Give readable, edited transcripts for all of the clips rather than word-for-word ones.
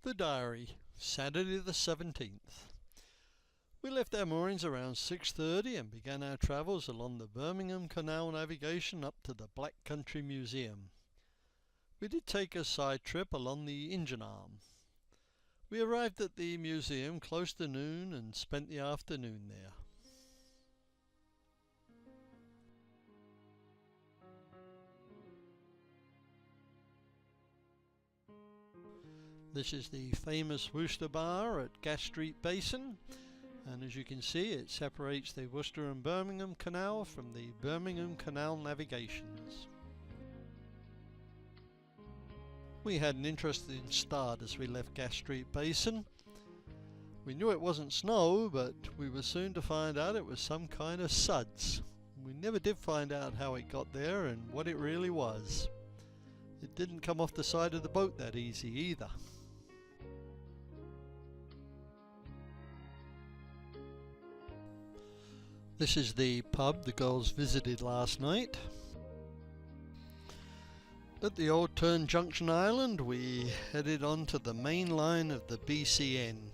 The Diary, Saturday the 17th. We left our moorings around 6:30 and began our travels along the Birmingham Canal navigation up to the Black Country Museum. We did take a side trip along the engine arm. We arrived at the museum close to noon and spent the afternoon there. This is the famous Worcester Bar at Gas Street Basin, and as you can see, it separates the Worcester and Birmingham Canal from the Birmingham Canal navigations. We had an interesting start as we left Gas Street Basin. We knew it wasn't snow, but we were soon to find out it was some kind of suds. We never did find out how it got there and what it really was. It didn't come off the side of the boat that easy either. This is the pub the girls visited last night. At the Old Turn Junction Island, we headed on to the main line of the BCN.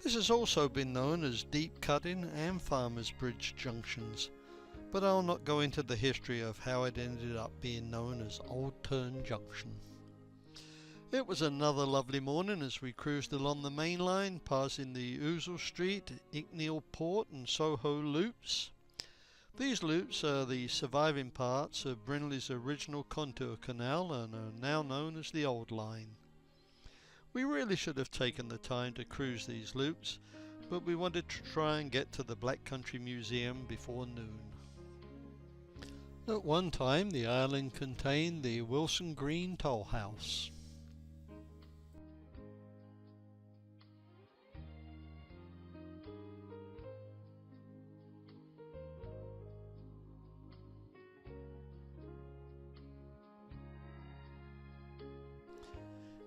This has also been known as Deep Cutting and Farmers Bridge Junctions, but I'll not go into the history of how it ended up being known as Old Turn Junction. It was another lovely morning as we cruised along the main line, passing the Ouzel Street, Icknield Port and Soho loops. These loops are the surviving parts of Brindley's original contour canal and are now known as the Old Line. We really should have taken the time to cruise these loops, but we wanted to try and get to the Black Country Museum before noon. At one time the island contained the Wilson Green Toll House.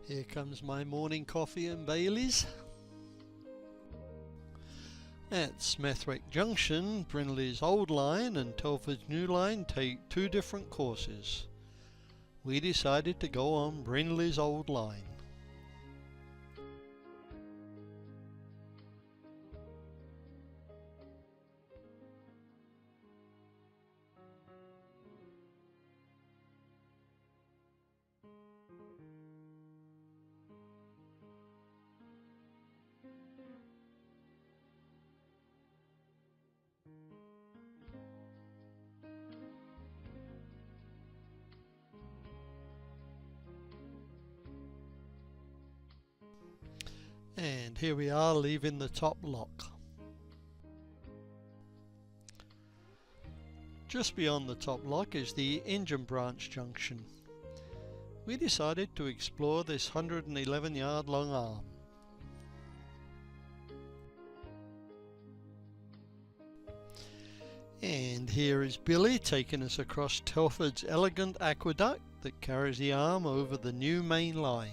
Here comes my morning coffee and Baileys. At Smethwick Junction, Brindley's Old Line and Telford's New Line take two different courses. We decided to go on Brindley's Old Line. And here we are leaving the top lock. Just beyond the top lock is the Engine Branch Junction. We decided to explore this 111-yard long arm. And here is Billy taking us across Telford's elegant aqueduct that carries the arm over the new main line.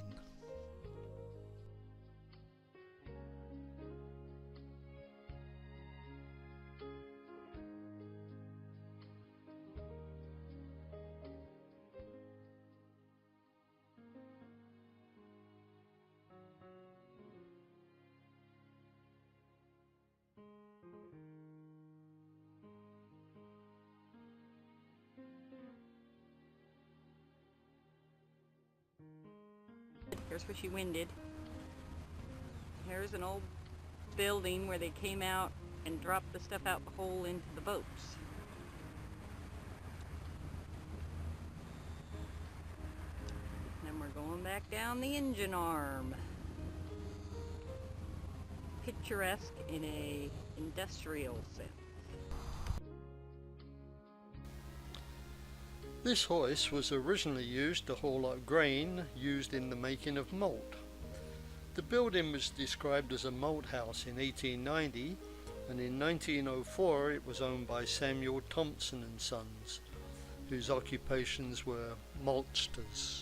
Here's where she winded. Here's an old building where they came out and dropped the stuff out the hole into the boats. Then we're going back down the engine arm. Picturesque in a industrial sense. This hoist was originally used to haul up grain used in the making of malt. The building was described as a malt house in 1890, and in 1904 it was owned by Samuel Thompson and Sons, whose occupations were maltsters.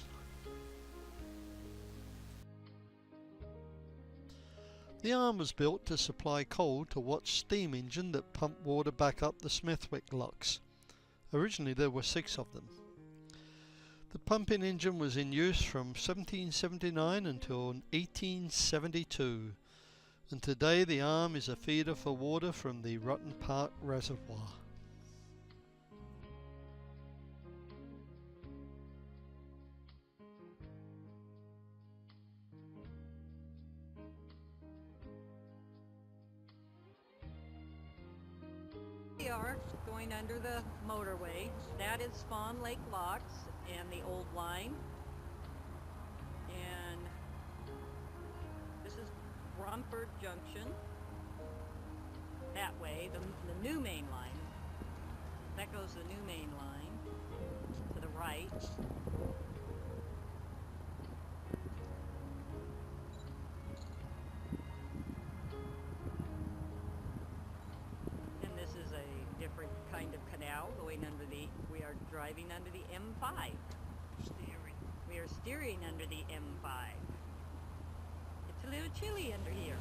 The arm was built to supply coal to Watt's steam engine that pumped water back up the Smethwick locks. Originally there were 6 of them. The pumping engine was in use from 1779 until 1872, and today the arm is a feeder for water from the Rotten Park Reservoir. We are going under the motorway. That is Fawn Lake Locks and the old line. And this is Romford Junction. That way, the new main line. That goes the new main line to the right. And this is a different kind of canal going under the, we are driving under the M5. We are steering under the M5. It's a little chilly under here.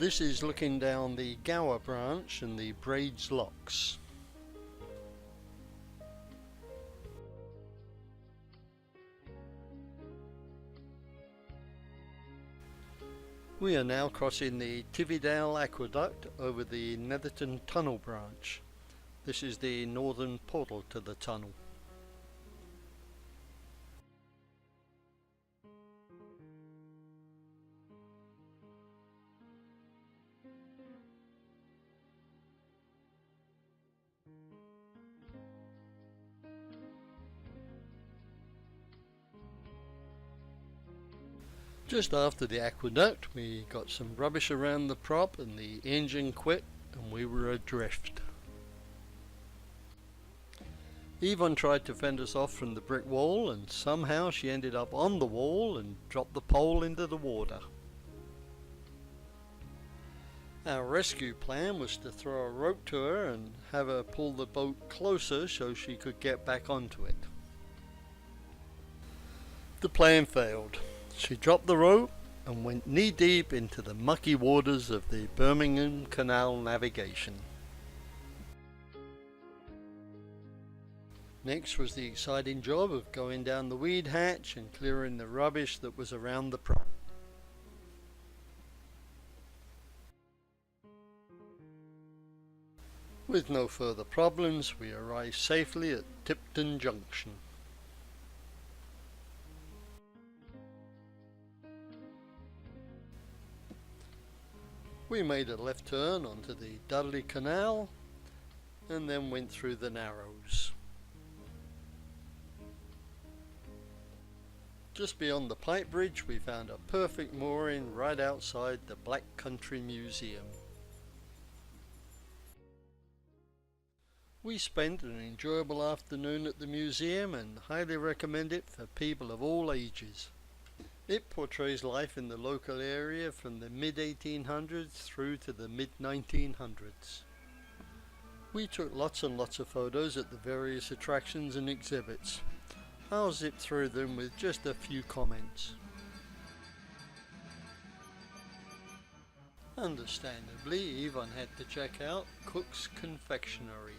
This is looking down the Gower branch and the Braids Locks. We are now crossing the Tividale Aqueduct over the Netherton Tunnel branch. This is the northern portal to the tunnel. Just after the aqueduct we got some rubbish around the prop and the engine quit and we were adrift. Avon tried to fend us off from the brick wall and somehow she ended up on the wall and dropped the pole into the water. Our rescue plan was to throw a rope to her and have her pull the boat closer so she could get back onto it. The plan failed. She dropped the rope and went knee-deep into the mucky waters of the Birmingham Canal navigation. Next was the exciting job of going down the weed hatch and clearing the rubbish that was around the prop. With no further problems, we arrived safely at Tipton Junction. We made a left turn onto the Dudley Canal and then went through the Narrows. Just beyond the Pipe Bridge we found a perfect mooring right outside the Black Country Museum. We spent an enjoyable afternoon at the museum and highly recommend it for people of all ages. It portrays life in the local area from the mid-1800s through to the mid-1900s. We took lots and lots of photos at the various attractions and exhibits. I'll zip through them with just a few comments. Understandably, Avon had to check out Cook's Confectionery.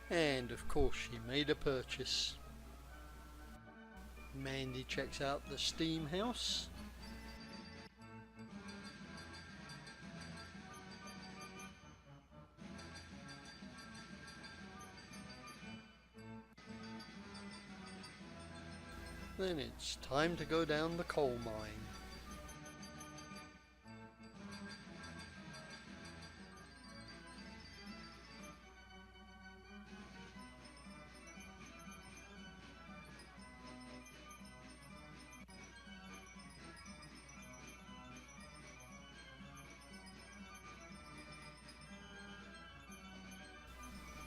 And of course she made a purchase. Mandy checks out the steam house. Then it's time to go down the coal mine.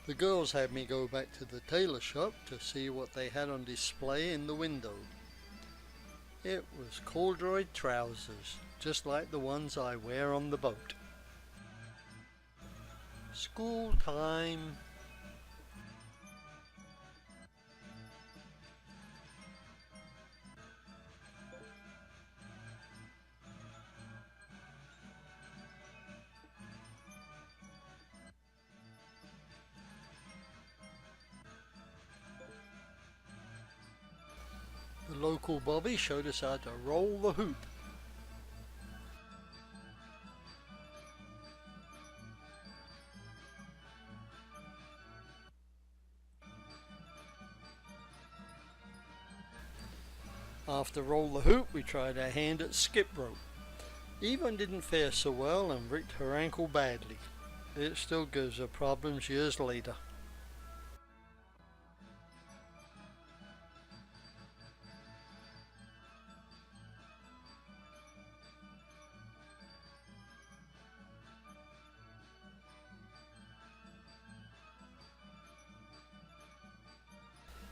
The girls had me go back to the tailor shop to see what they had on display in the window. It was corduroy trousers, just like the ones I wear on the boat. School time. The local Bobby showed us how to roll the hoop. After roll the hoop, we tried our hand at skip rope. Avon didn't fare so well and ripped her ankle badly. It still gives her problems years later.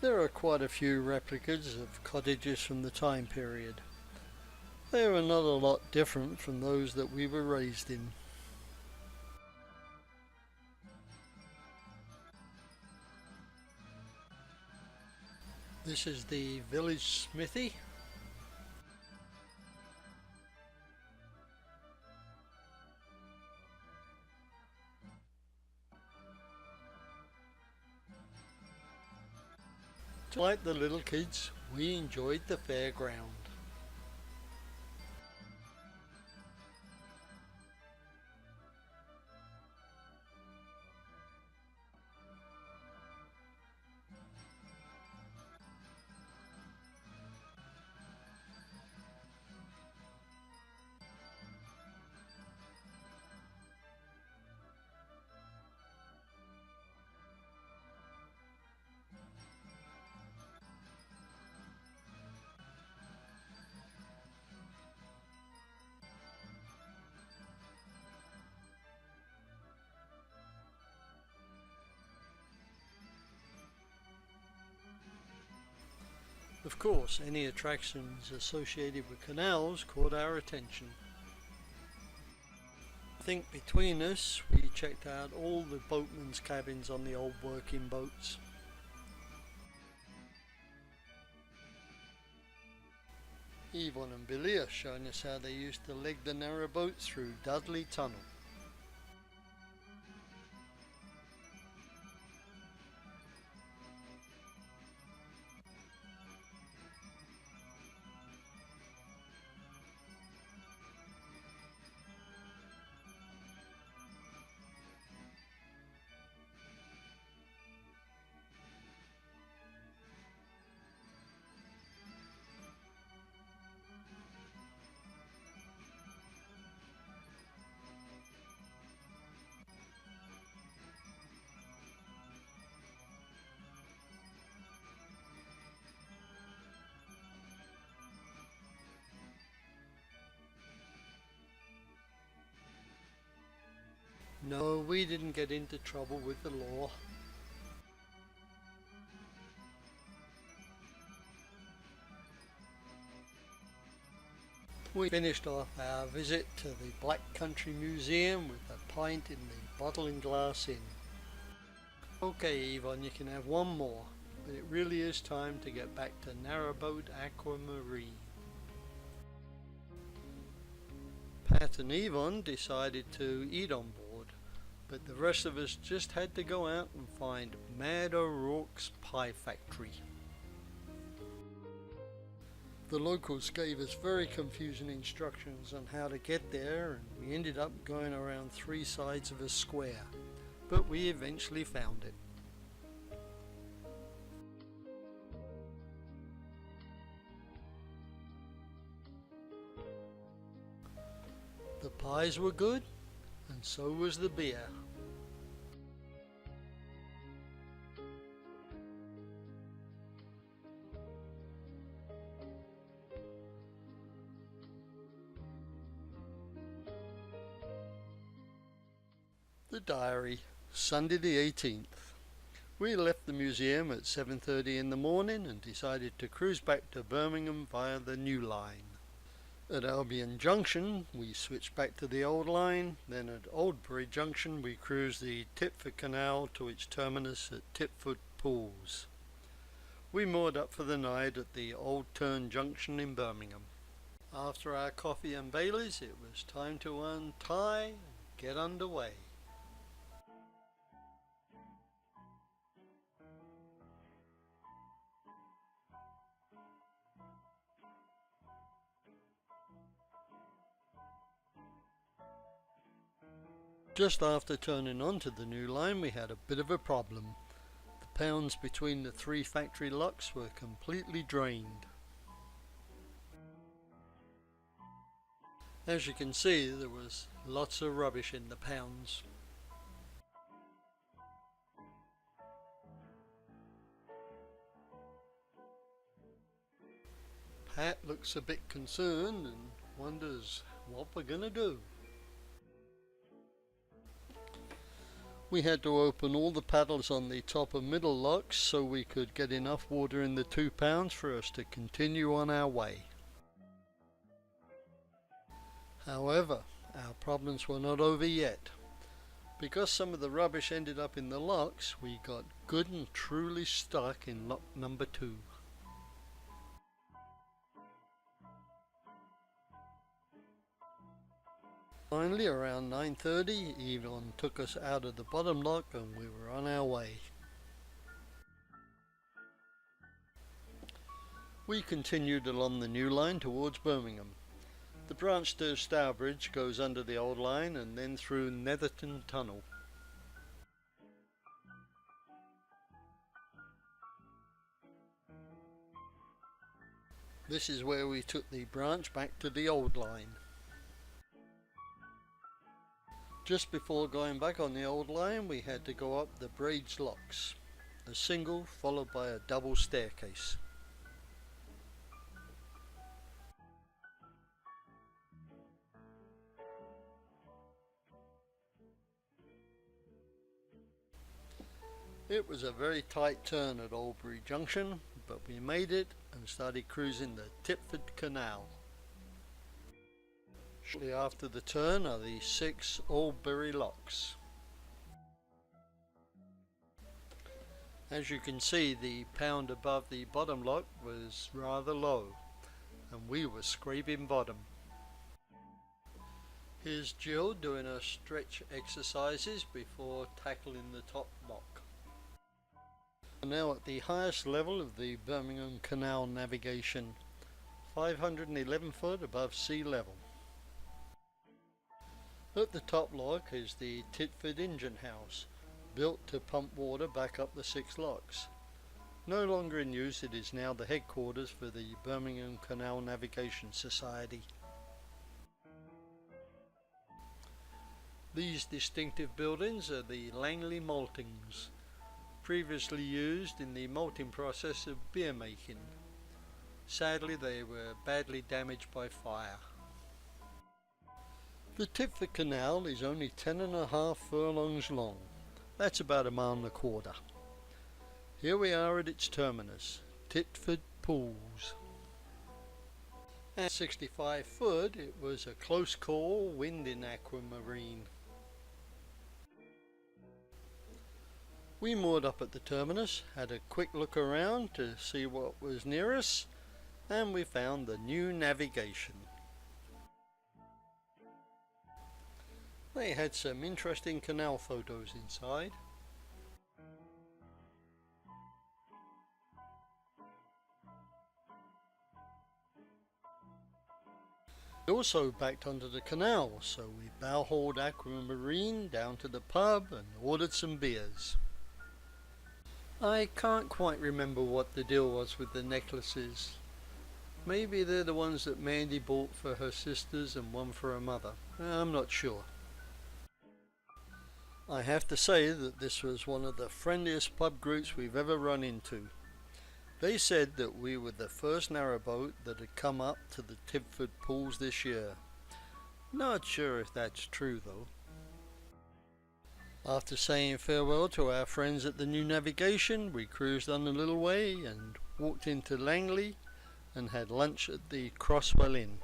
There are quite a few replicas of cottages from the time period. They are not a lot different from those that we were raised in. This is the village smithy. Like the little kids, we enjoyed the fairground. Of course, any attractions associated with canals caught our attention. I think between us, we checked out all the boatmen's cabins on the old working boats. Avon and Billy are showing us how they used to leg the narrow boats through Dudley Tunnel. No, we didn't get into trouble with the law. We finished off our visit to the Black Country Museum with a pint in the Bottle and Glass Inn. Okay, Avon, you can have one more, but it really is time to get back to narrowboat Aquamarine. Pat and Avon decided to eat on board, but the rest of us just had to go out and find Mad O'Rourke's Pie Factory. The locals gave us very confusing instructions on how to get there, and we ended up going around three sides of a square, but we eventually found it. The pies were good, and so was the beer. The diary, Sunday the 18th. We left the museum at 7:30 in the morning and decided to cruise back to Birmingham via the new line. At Albion Junction we switched back to the old line, then at Oldbury Junction we cruised the Tipford Canal to its terminus at Tipford Pools. We moored up for the night at the Old Turn Junction in Birmingham. After our coffee and Baileys, it was time to untie and get underway. Just after turning onto the new line, we had a bit of a problem. The pounds between the 3 factory locks were completely drained. As you can see, there was lots of rubbish in the pounds. Pat looks a bit concerned and wonders what we're gonna do. We had to open all the paddles on the top and middle locks so we could get enough water in the 2 pounds for us to continue on our way. However, our problems were not over yet. Because some of the rubbish ended up in the locks, we got good and truly stuck in lock number 2. Finally, around 9:30, Avon took us out of the bottom lock and we were on our way. We continued along the new line towards Birmingham. The branch to Stourbridge goes under the old line and then through Netherton Tunnel. This is where we took the branch back to the old line. Just before going back on the old line, we had to go up the Braids locks, a single followed by a double staircase. It was a very tight turn at Oldbury Junction, but we made it and started cruising the Tipford Canal. Shortly after the turn are the 6 Oldbury locks. As you can see, the pound above the bottom lock was rather low and we were scraping bottom. Here's Jill doing her stretch exercises before tackling the top lock. We're now at the highest level of the Birmingham Canal navigation, 511 foot above sea level. At the top lock is the Tipford engine house, built to pump water back up the 6 locks. No longer in use, it is now the headquarters for the Birmingham Canal Navigation Society. These distinctive buildings are the Langley maltings, previously used in the malting process of beer making. Sadly, they were badly damaged by fire. The Tipford Canal is only 10.5 furlongs long. That's about 1.25 miles. Here we are at its terminus, Tipford Pools. At 65 foot, it was a close call wind in Aquamarine. We moored up at the terminus, had a quick look around to see what was near us, and we found the new navigation. They had some interesting canal photos inside. We also backed onto the canal, so we bow-hauled Aquamarine down to the pub and ordered some beers. I can't quite remember what the deal was with the necklaces. Maybe they're the ones that Mandy bought for her sisters and one for her mother. I'm not sure. I have to say that this was one of the friendliest pub groups we've ever run into. They said that we were the first narrowboat that had come up to the Tipford Pools this year. Not sure if that's true though. After saying farewell to our friends at the new navigation, we cruised on a little way and walked into Langley and had lunch at the Crosswell Inn.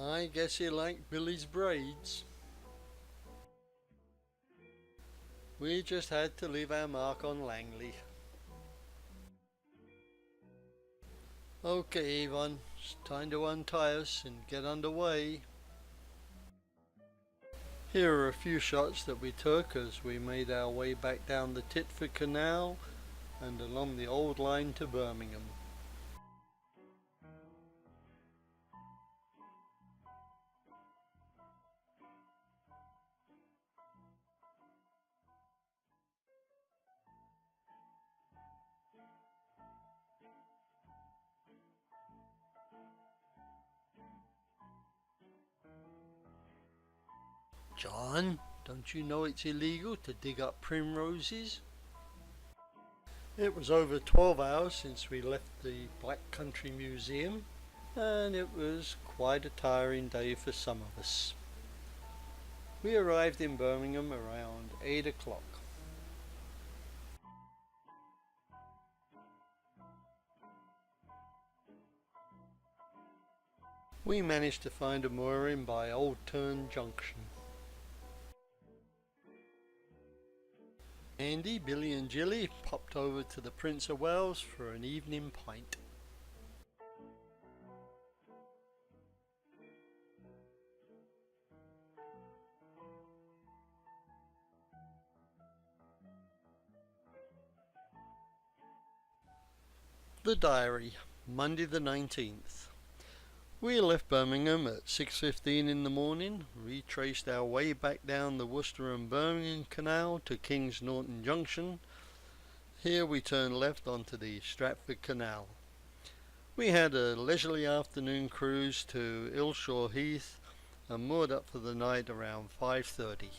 I guess you like Billy's braids. We just had to leave our mark on Langley. Okay, Avon, it's time to untie us and get underway. Here are a few shots that we took as we made our way back down the Titford Canal and along the old line to Birmingham. John, don't you know it's illegal to dig up primroses? It was over 12 hours since we left the Black Country Museum, and it was quite a tiring day for some of us. We arrived in Birmingham around 8 o'clock. We managed to find a mooring by Old Turn Junction. Andy, Billy and Jilly popped over to the Prince of Wales for an evening pint. The Diary, Monday the 19th. We left Birmingham at 6:15 in the morning, retraced our way back down the Worcester and Birmingham Canal to King's Norton Junction. Here we turned left onto the Stratford Canal. We had a leisurely afternoon cruise to Ilshaw Heath and moored up for the night around 5:30.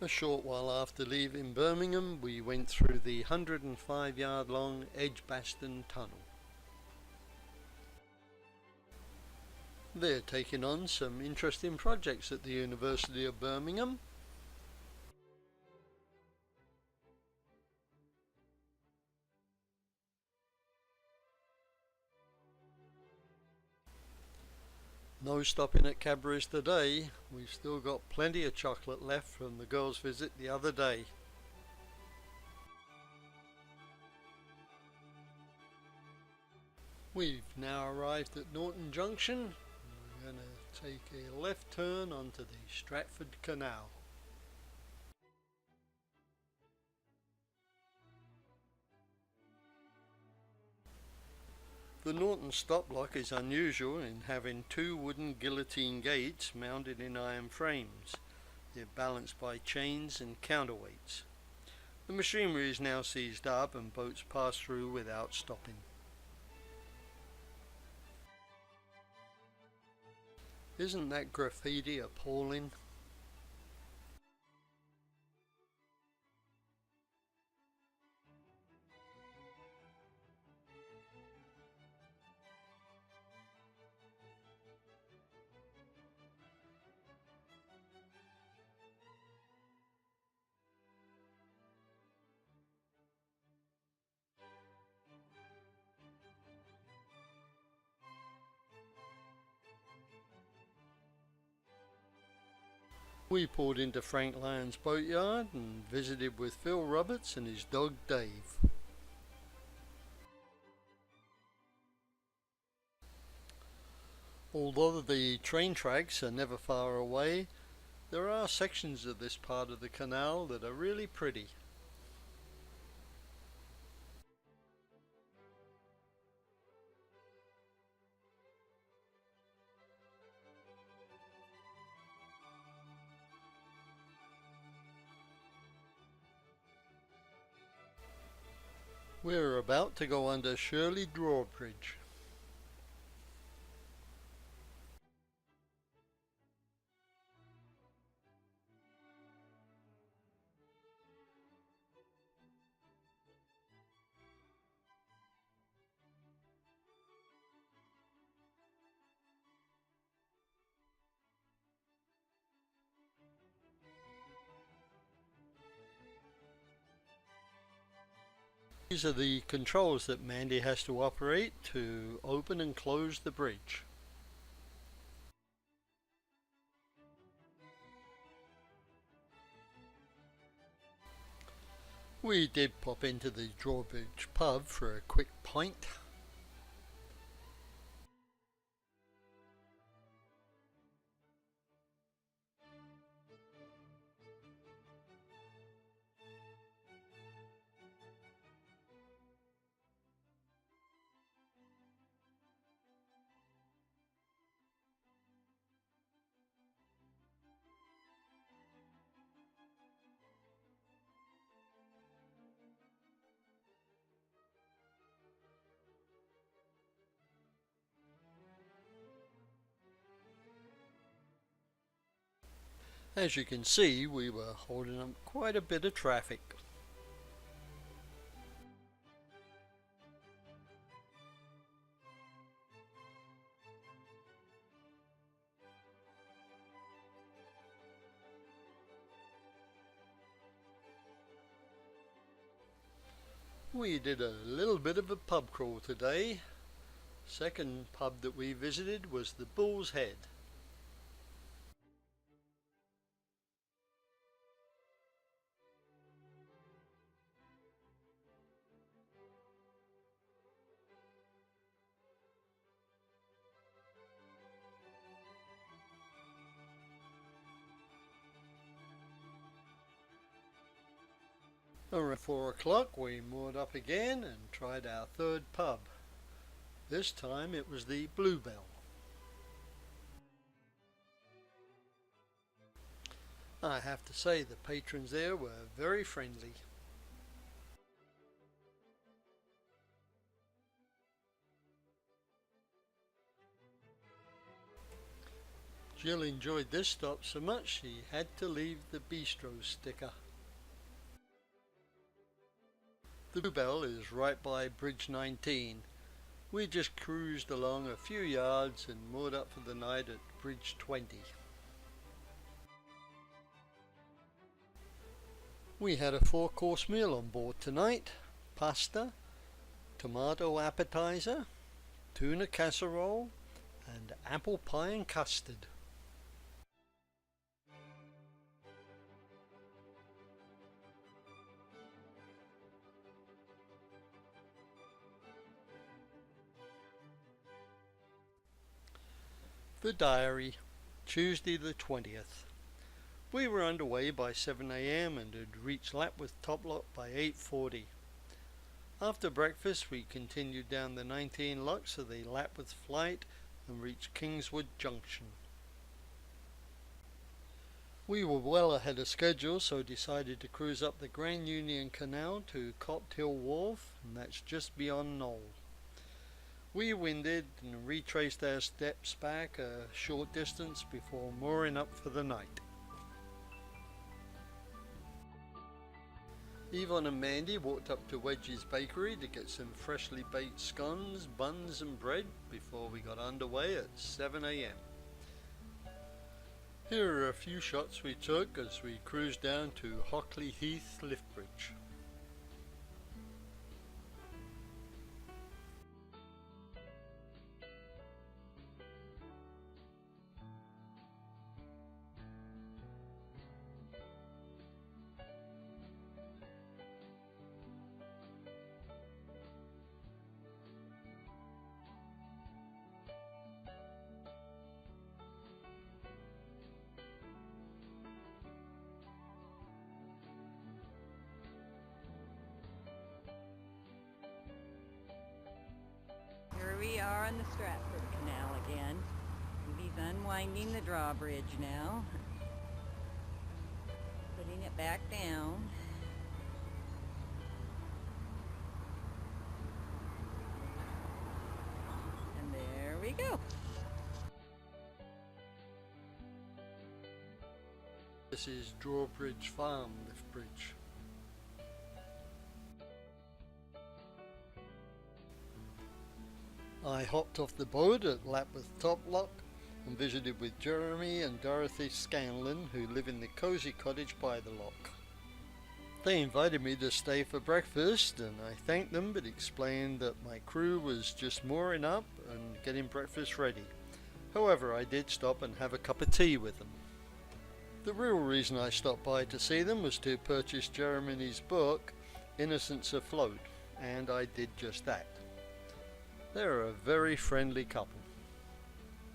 A short while after leaving Birmingham, we went through the 105-yard long Edgbaston Tunnel. They're taking on some interesting projects at the University of Birmingham. No stopping at Cadbury's today. We've still got plenty of chocolate left from the girls' visit the other day. We've now arrived at Norton Junction. We're going to take a left turn onto the Stratford Canal. The Norton stop block is unusual in having two wooden guillotine gates mounted in iron frames. They're balanced by chains and counterweights. The machinery is now seized up and boats pass through without stopping. Isn't that graffiti appalling? We pulled into Frank Lyon's boatyard and visited with Phil Roberts and his dog Dave. Although the train tracks are never far away, there are sections of this part of the canal that are really pretty. We're about to go under Shirley Drawbridge. These are the controls that Mandy has to operate to open and close the bridge. We did pop into the Drawbridge pub for a quick pint. As you can see, we were holding up quite a bit of traffic. We did a little bit of a pub crawl today. Second pub that we visited was the Bull's Head. Around 4 o'clock we moored up again and tried our third pub. This time it was the Bluebell. I have to say the patrons there were very friendly. Jill enjoyed this stop so much she had to leave the bistro sticker. The Bluebell is right by Bridge 19. We just cruised along a few yards and moored up for the night at Bridge 20. We had a 4-course meal on board tonight: pasta, tomato appetizer, tuna casserole, and apple pie and custard. The diary, Tuesday the 20th. We were underway by 7 a.m. and had reached Lapworth Toplock by 8:40. After breakfast we continued down the 19 locks of the Lapworth flight and reached Kingswood Junction. We were well ahead of schedule, so decided to cruise up the Grand Union Canal to Coptail Wharf, and that's just beyond Knoll. We winded and retraced our steps back a short distance before mooring up for the night. Avon and Mandy walked up to Wedge's Bakery to get some freshly baked scones, buns and bread before we got underway at 7 a.m. Here are a few shots we took as we cruised down to Hockley Heath Lift Bridge. Here we are on the Stratford Canal again. He's unwinding the drawbridge now, putting it back down. And there we go. This is Drawbridge Farm Lift Bridge. I hopped off the boat at Lapworth Toplock and visited with Jeremy and Dorothy Scanlon, who live in the cosy cottage by the lock. They invited me to stay for breakfast, and I thanked them but explained that my crew was just mooring up and getting breakfast ready. However, I did stop and have a cup of tea with them. The real reason I stopped by to see them was to purchase Jeremy's book, Innocents Afloat, and I did just that. They're a very friendly couple.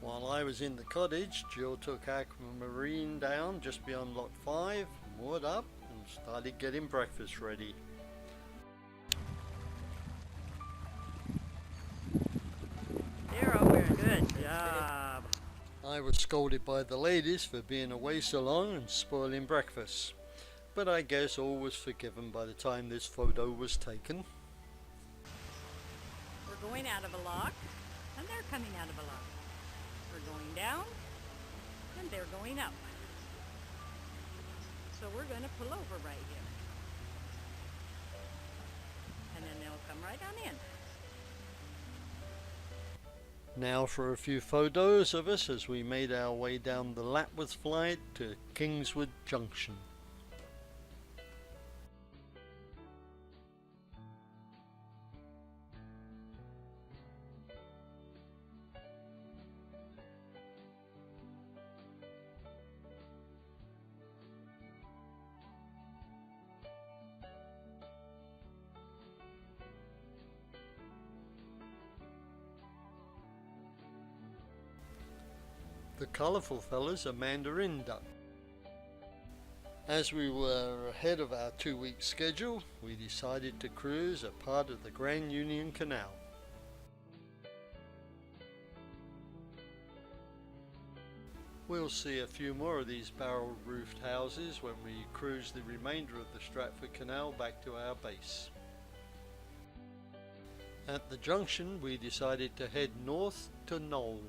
While I was in the cottage, Jill took Aquamarine down just beyond Lock 5, moored up, and started getting breakfast ready. They're over. Good job. I was scolded by the ladies for being away so long and spoiling breakfast, but I guess all was forgiven by the time this photo was taken. We're going out of a lock, and they're coming out of a lock. We're going down, and they're going up. So we're going to pull over right here. And then they'll come right on in. Now for a few photos of us as we made our way down the Lapworth flight to Kingswood Junction. The colourful fellas are mandarin duck. As we were ahead of our 2-week schedule, we decided to cruise a part of the Grand Union Canal. We'll see a few more of these barrel-roofed houses when we cruise the remainder of the Stratford Canal back to our base. At the junction, we decided to head north to Knoll.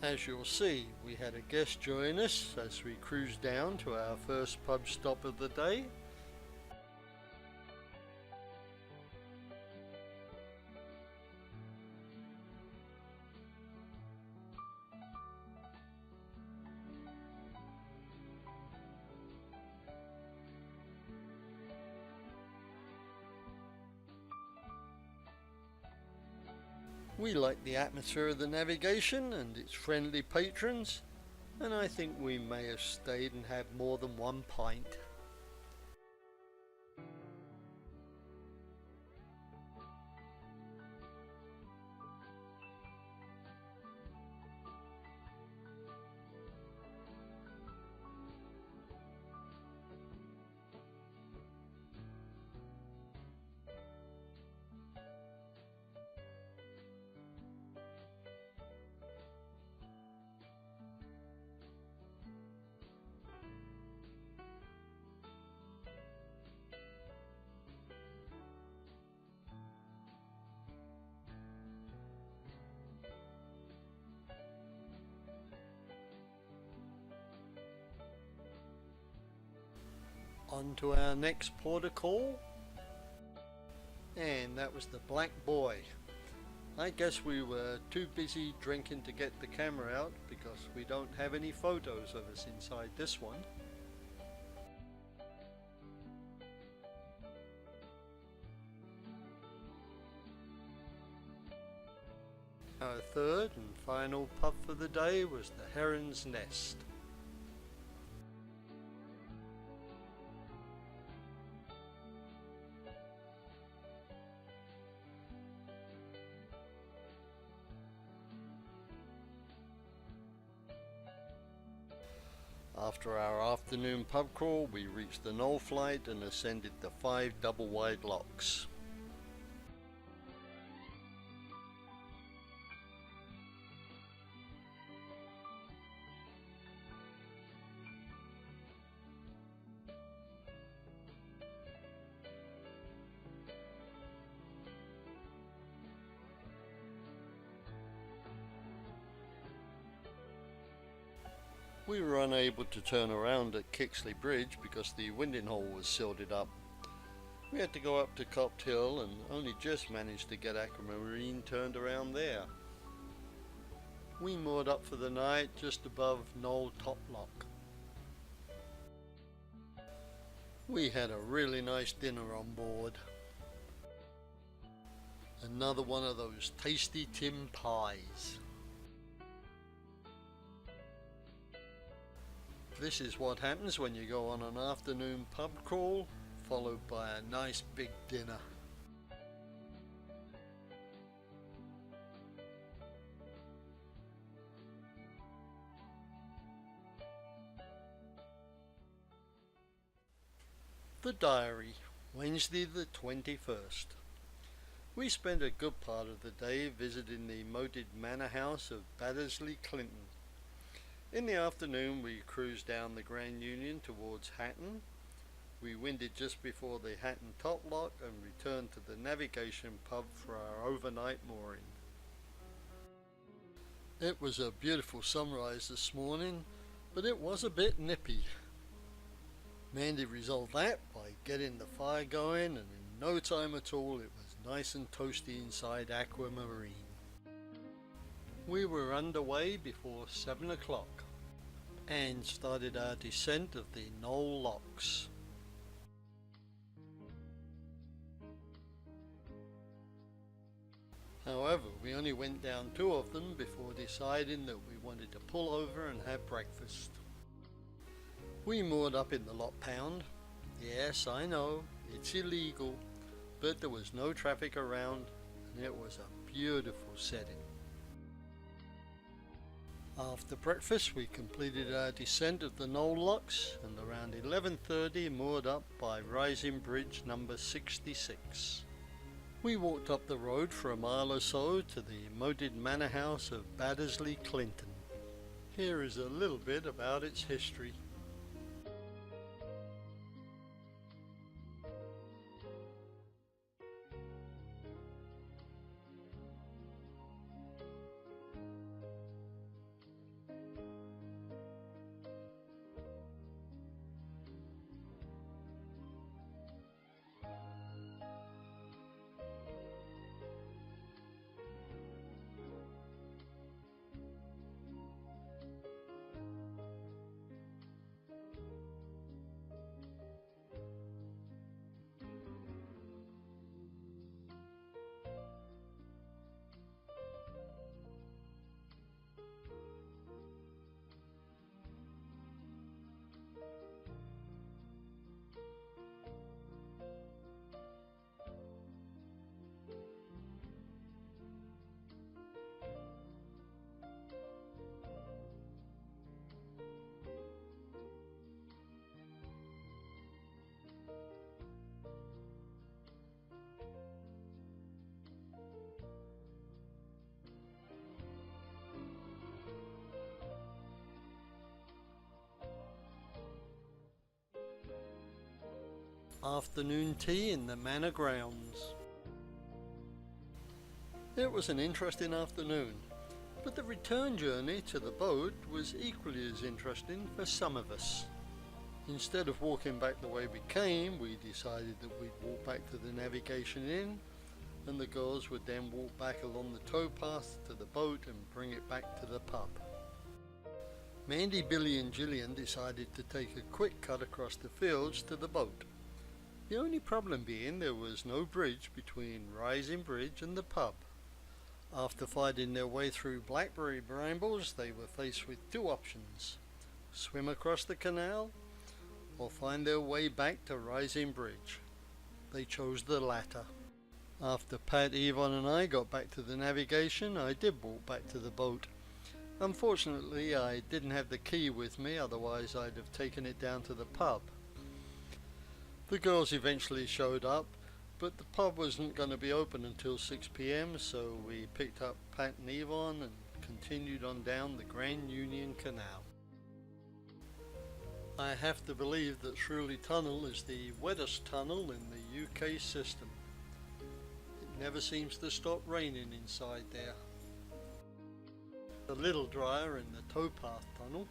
As you'll see, we had a guest join us as we cruised down to our first pub stop of the day. We liked the atmosphere of the navigation and its friendly patrons, and I think we may have stayed and had more than one pint. On to our next port of call, and that was the Black Boy. I guess we were too busy drinking to get the camera out because we don't have any photos of us inside this one. Our third and final pub for the day was the Heron's Nest. After our afternoon pub crawl, we reached the Knoll flight and ascended the 5 double-wide locks. We were unable to turn around at Kixley Bridge because the winding hole was silted up. We had to go up to Copt Hill and only just managed to get Aquamarine turned around there. We moored up for the night just above Knoll Toplock. We had a really nice dinner on board. Another one of those tasty tin pies. This is what happens when you go on an afternoon pub crawl, followed by a nice big dinner. The diary, Wednesday the 21st. We spent a good part of the day visiting the moated manor house of Baddesley Clinton. In the afternoon we cruised down the Grand Union towards Hatton. We winded just before the Hatton Toplock and returned to the navigation pub for our overnight mooring. It was a beautiful sunrise this morning, but it was a bit nippy. Mandy resolved that by getting the fire going, and in no time at all it was nice and toasty inside Aquamarine. We were underway before 7 o'clock and started our descent of the Knoll Locks. However, we only went down 2 of them before deciding that we wanted to pull over and have breakfast. We moored up in the Lot Pound. Yes, I know, it's illegal, but there was no traffic around and it was a beautiful setting. After breakfast we completed our descent of the Knoll Locks and around 11:30 moored up by Rising Bridge number 66. We walked up the road for a mile or so to the moated manor house of Baddesley Clinton. Here is a little bit about its history. Afternoon tea in the manor grounds. It was an interesting afternoon, but the return journey to the boat was equally as interesting for some of us. Instead of walking back the way we came, we decided that we'd walk back to the navigation inn, and the girls would then walk back along the towpath to the boat and bring it back to the pub. Mandy, Billy and Gillian decided to take a quick cut across the fields to the boat. The only problem being there was no bridge between Rising Bridge and the pub. After fighting their way through blackberry brambles, they were faced with 2 options: swim across the canal or find their way back to Rising Bridge. They chose the latter. After Pat, Avon and I got back to the navigation, I did walk back to the boat. Unfortunately, I didn't have the key with me, otherwise I'd have taken it down to the pub. The girls eventually showed up, but the pub wasn't going to be open until 6 p.m, so we picked up Pat and Avon and continued on down the Grand Union Canal. I have to believe that Shirley Tunnel is the wettest tunnel in the UK system. It never seems to stop raining inside there. A little drier in the towpath tunnel.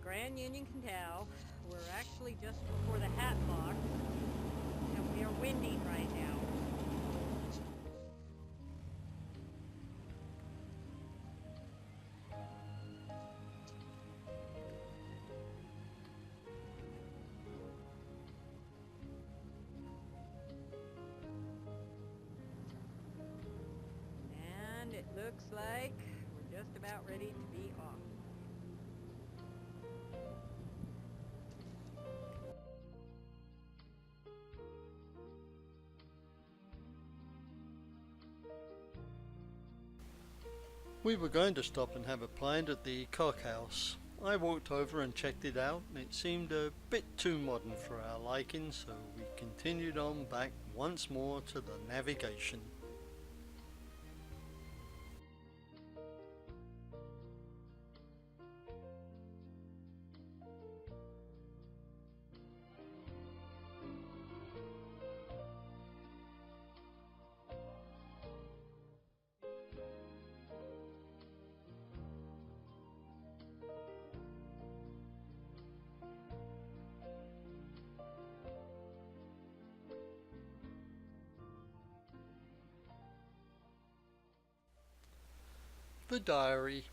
Grand Union Canal. We're actually just before the hat lock, and we are winding right now. And it looks like we're just about ready to be off. We were going to stop and have a pint at the cockhouse. I walked over and checked it out, and it seemed a bit too modern for our liking, so we continued on back once more to the navigation. The diary,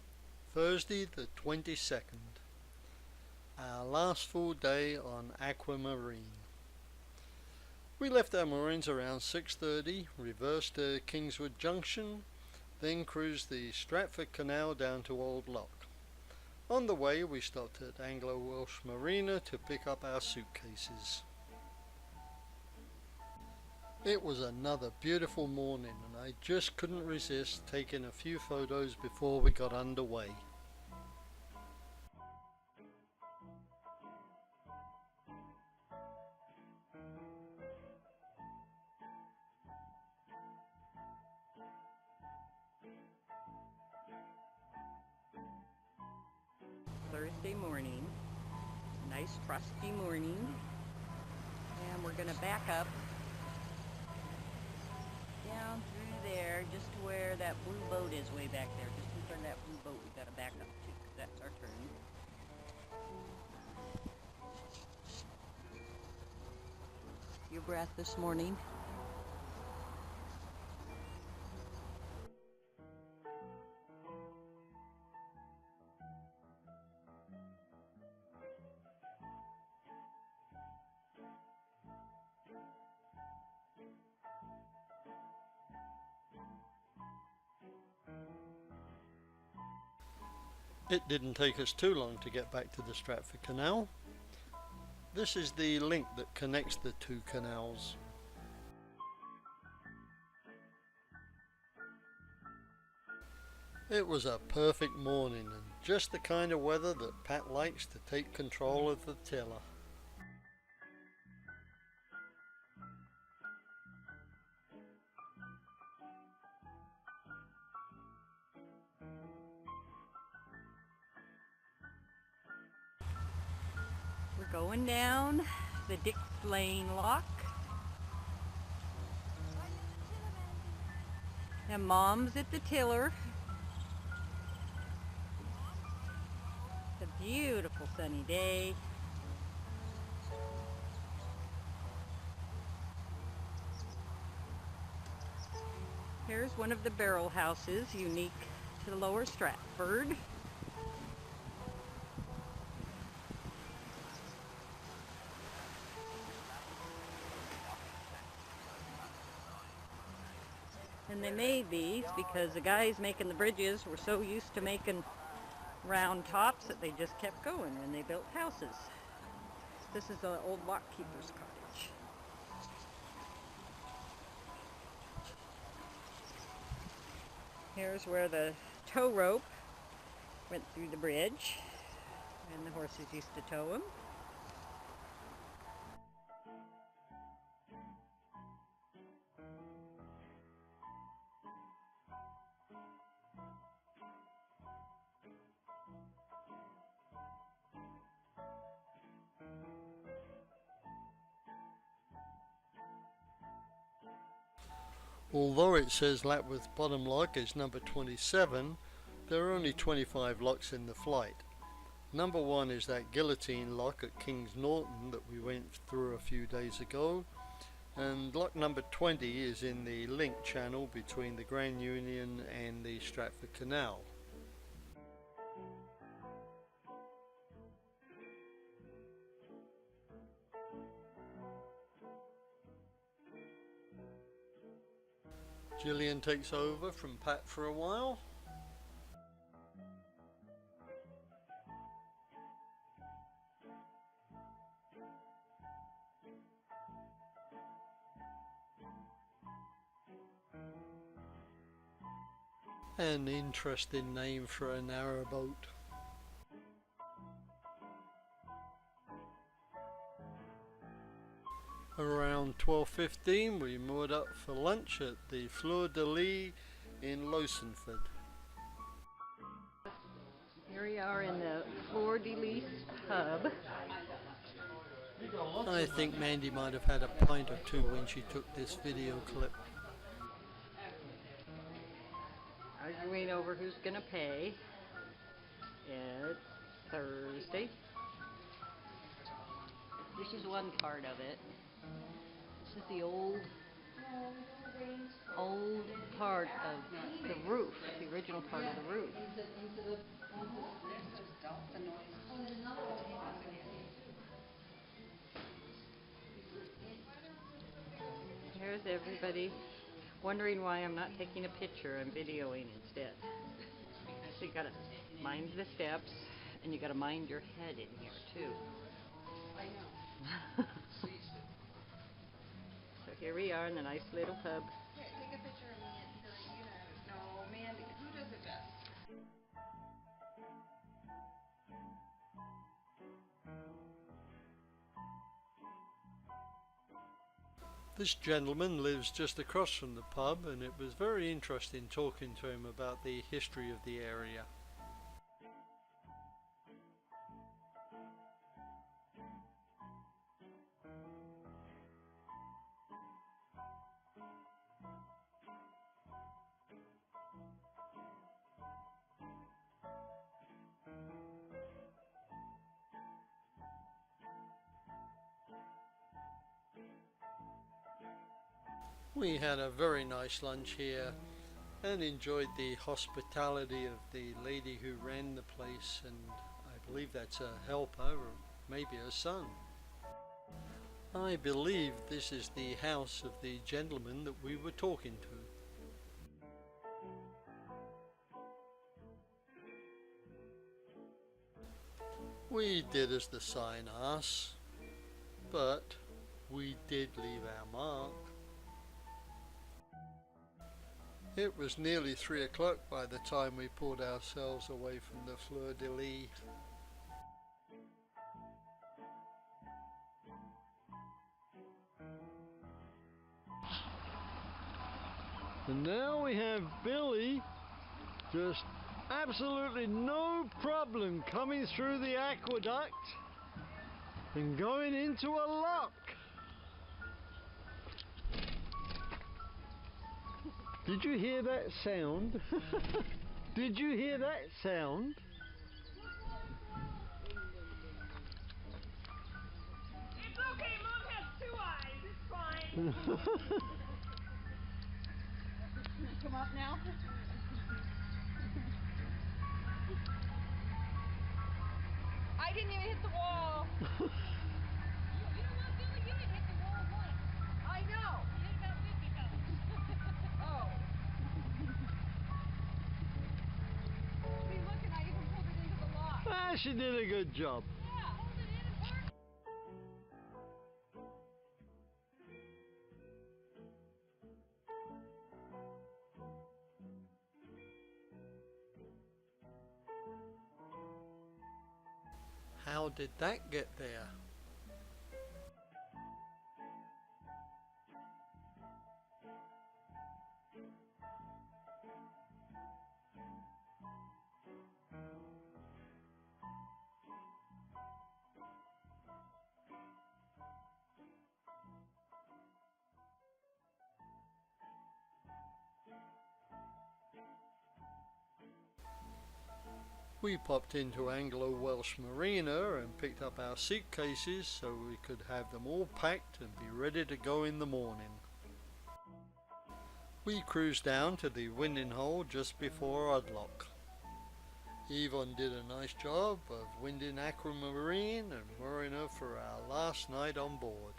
Thursday the 22nd. Our last full day on Aquamarine. We left our moorings around 6:30, reversed to Kingswood Junction, then cruised the Stratford Canal down to Old Lock. On the way we stopped at Anglo-Welsh Marina to pick up our suitcases. It was another beautiful morning, and I just couldn't resist taking a few photos before we got underway. Thursday morning, nice frosty morning, and we're going to back up down through there just to where that blue boat is way back there. Just in front of that blue boat we've got to back up to, because that's our turn. Your breath this morning? It didn't take us too long to get back to the Stratford Canal. This is the link that connects the two canals. It was a perfect morning and just the kind of weather that Pat likes to take control of the tiller. We're going down the Dick Lane Lock. And Mom's at the tiller. It's a beautiful sunny day. Here's one of the barrel houses unique to Lower Stratford. And they made these because the guys making the bridges were so used to making round tops that they just kept going and they built houses. This is the old lock keeper's cottage. Here's where the tow rope went through the bridge and the horses used to tow them. Although it says Lapworth Bottom Lock is number 27, there are only 25 locks in the flight. Number 1 is that guillotine lock at King's Norton that we went through a few days ago, and lock number 20 is in the link channel between the Grand Union and the Stratford Canal. Gillian takes over from Pat for a while. An interesting name for a narrowboat. Around 12:15 we moored up for lunch at the Fleur de Lis in Lowsonford. Here we are in the Fleur de Lis pub. I think Mandy might have had a pint or two when she took this video clip. Arguing over who's gonna pay. It's Thursday. This is one part of it. This is the old part of the roof, the original part of the roof. Here's everybody wondering why I'm not taking a picture, I'm videoing instead. So you gotta mind the steps, and you gotta mind your head in here too. I know. So here we are in the nice little pub. Here, take a picture of me and no, Mandy, who does it best? This gentleman lives just across from the pub, and it was very interesting talking to him about the history of the area. We had a very nice lunch here and enjoyed the hospitality of the lady who ran the place, and I believe that's a helper or maybe a son. I believe this is the house of the gentleman that we were talking to. We did as the sign asks, but we did leave our mark. It was nearly 3 o'clock by the time we pulled ourselves away from the Fleur de Lis. And now we have Billy, just absolutely no problem coming through the aqueduct and going into a lock. Did you hear that sound? Did you hear that sound? It's okay, Mom has 2 eyes, it's fine. Come up now. I didn't even hit the wall. You know what, Billy? You didn't hit the wall once. I know. You hit about 50 times. Oh. See, look, and I even pulled it into the lock. Ah, she did a good job. Yeah, hold it in and work. How did that get there? We popped into Anglo-Welsh Marina and picked up our suitcases so we could have them all packed and be ready to go in the morning. We cruised down to the winding hole just before Oddlock. Avon did a nice job of winding Aquamarine and mooring her for our last night on board.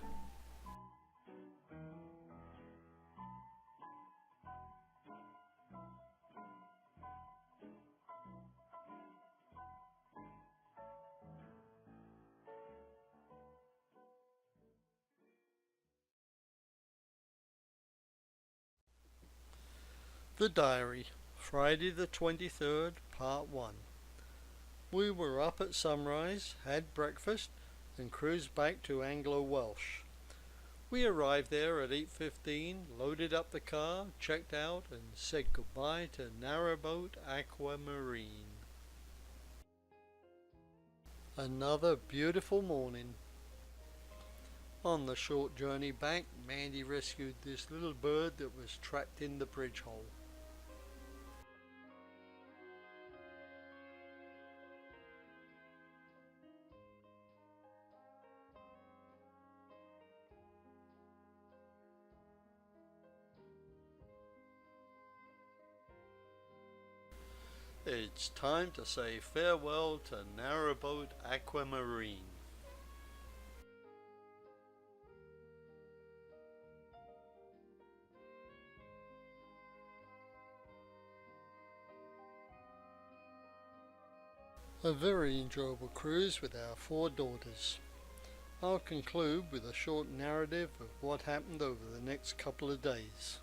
The Diary, Friday the 23rd, Part 1. We were up at sunrise, had breakfast, and cruised back to Anglo-Welsh. We arrived there at 8:15, loaded up the car, checked out, and said goodbye to narrowboat Aquamarine. Another beautiful morning. On the short journey back, Mandy rescued this little bird that was trapped in the bridge hole. It's time to say farewell to narrowboat Aquamarine. A very enjoyable cruise with our 4 daughters. I'll conclude with a short narrative of what happened over the next couple of days.